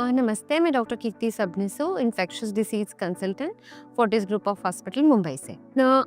नमस्ते, मैं डॉक्टर कीर्ति सबनीसो, infectious disease consultant, Fortis group of hospital Mumbai से।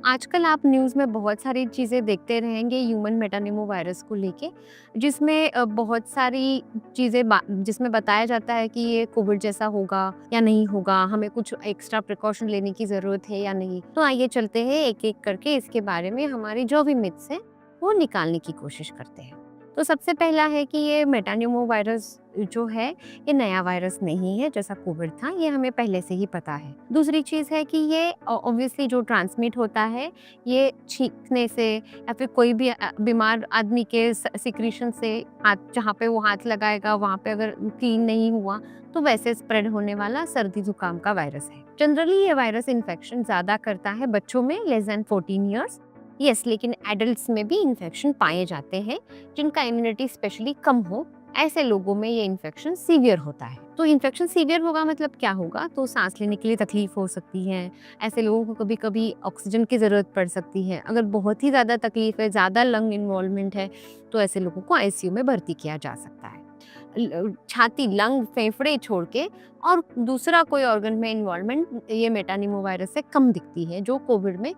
आजकल आप न्यूज़ में बहुत सारी चीज़ें देखते रहेंगे ह्यूमन मेटानिमो वायरस को लेके, जिसमें बहुत सारी चीज़ें जिसमें बताया जाता है कि ये कोविड जैसा होगा या नहीं होगा, हमें कुछ एक्स्ट्रा प्रिकॉशन लेने की ज़रूरत है या नहीं। तो आइए चलते हैं एक-एक करके इसके बारे में हमारी जो भी मिथ्स हैं, वो निकालने की कोशिश करते हैं। तो सबसे पहला है कि ये मेटानिमो वायरस जो है ये नया वायरस नहीं है जैसा कोविड था, ये हमें पहले से ही पता है। दूसरी चीज़ है कि ये ऑब्वियसली जो ट्रांसमिट होता है ये छींकने से या फिर कोई भी बीमार आदमी के सिक्रीशन से, हाथ जहाँ पे वो हाथ लगाएगा वहाँ पे अगर क्लीन नहीं हुआ तो वैसे स्प्रेड होने वाला सर्दी जुकाम का वायरस है। जनरली ये वायरस इन्फेक्शन ज़्यादा करता है बच्चों में लेस देन 14 ईयर्स। यस, लेकिन एडल्ट्स में भी इन्फेक्शन पाए जाते हैं जिनका इम्यूनिटी स्पेशली कम हो, ऐसे लोगों में ये इन्फेक्शन सीवियर होता है। तो इन्फेक्शन सीवियर होगा मतलब क्या होगा, तो सांस लेने के लिए तकलीफ हो सकती है, ऐसे लोगों को कभी कभी ऑक्सीजन की ज़रूरत पड़ सकती है। अगर बहुत ही ज़्यादा तकलीफ है, ज़्यादा लंग इन्वॉल्वमेंट है, तो ऐसे लोगों को आईसीयू में भर्ती किया जा सकता है। छाती, लंग, फेफड़े छोड़ के और दूसरा कोई ऑर्गन में इन्वॉल्वमेंट ये मेटानिमो वायरस से कम दिखती है, जो कोविड में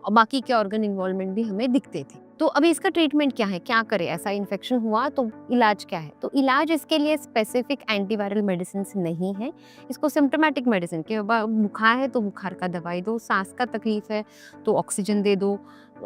बाकी के ऑर्गन इन्वॉल्वमेंट भी हमें दिखते थे। तो अभी इसका ट्रीटमेंट क्या है, क्या करें, ऐसा इन्फेक्शन हुआ तो इलाज क्या है? तो इलाज इसके लिए स्पेसिफिक एंटीवायरल मेडिसिन नहीं है। इसको सिम्प्टोमेटिक मेडिसिन के बुखार है तो बुखार का दवाई दो, सांस का तकलीफ है तो ऑक्सीजन दे दो,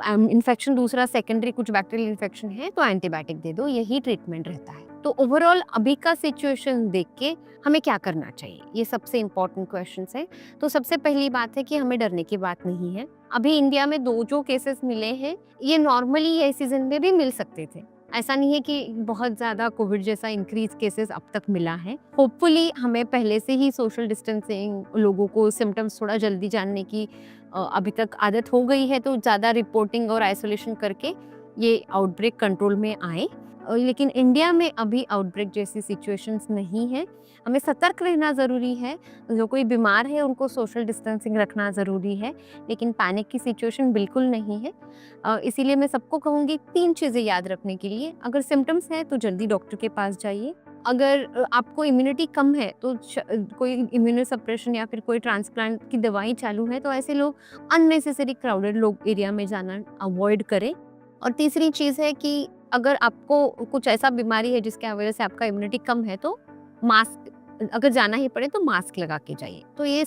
इन्फेक्शन दूसरा सेकेंडरी कुछ बैक्टीरियल इन्फेक्शन है तो एंटीबायोटिक दे दो, यही ट्रीटमेंट रहता है। तो ओवरऑल अभी का सिचुएशन देख के हमें क्या करना चाहिए, ये सबसे इम्पोर्टेंट क्वेश्चन है। तो सबसे पहली बात है कि हमें डरने की बात नहीं है। अभी इंडिया में 2 जो केसेस मिले हैं, ये नॉर्मली ये सीजन में भी मिल सकते थे। ऐसा नहीं है कि बहुत ज़्यादा कोविड जैसा इंक्रीज केसेस अब तक मिला है। होपफुली हमें पहले से ही सोशल डिस्टेंसिंग, लोगों को सिम्टम्स थोड़ा जल्दी जानने की अभी तक आदत हो गई है, तो ज़्यादा रिपोर्टिंग और आइसोलेशन करके ये आउटब्रेक कंट्रोल में आए। लेकिन इंडिया में अभी आउटब्रेक जैसी सिचुएशंस नहीं है। हमें सतर्क रहना ज़रूरी है। जो कोई बीमार है उनको सोशल डिस्टेंसिंग रखना ज़रूरी है, लेकिन पैनिक की सिचुएशन बिल्कुल नहीं है। इसीलिए मैं सबको कहूँगी 3 चीज़ें याद रखने के लिए। अगर सिम्टम्स हैं तो जल्दी डॉक्टर के पास जाइए। अगर आपको इम्यूनिटी कम है तो कोई इम्यूनो सप्रेशन या फिर कोई ट्रांसप्लांट की दवाई चालू है, तो ऐसे लोग अननेसेसरी क्राउडेड लोग एरिया में जाना अवॉइड करें। और तीसरी चीज़ है कि अगर आपको कुछ ऐसा बीमारी है जिसके वजह से आपका इम्यूनिटी कम है, तो मास्क, अगर जाना ही पड़े तो मास्क लगा के जाइए। तो ये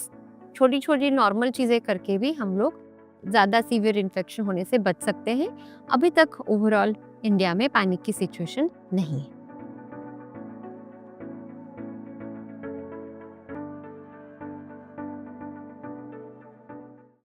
छोटी-छोटी नॉर्मल चीज़ें करके भी हम लोग ज़्यादा सीवियर इन्फेक्शन होने से बच सकते हैं। अभी तक ओवरऑल इंडिया में पैनिक की सिचुएशन नहीं है।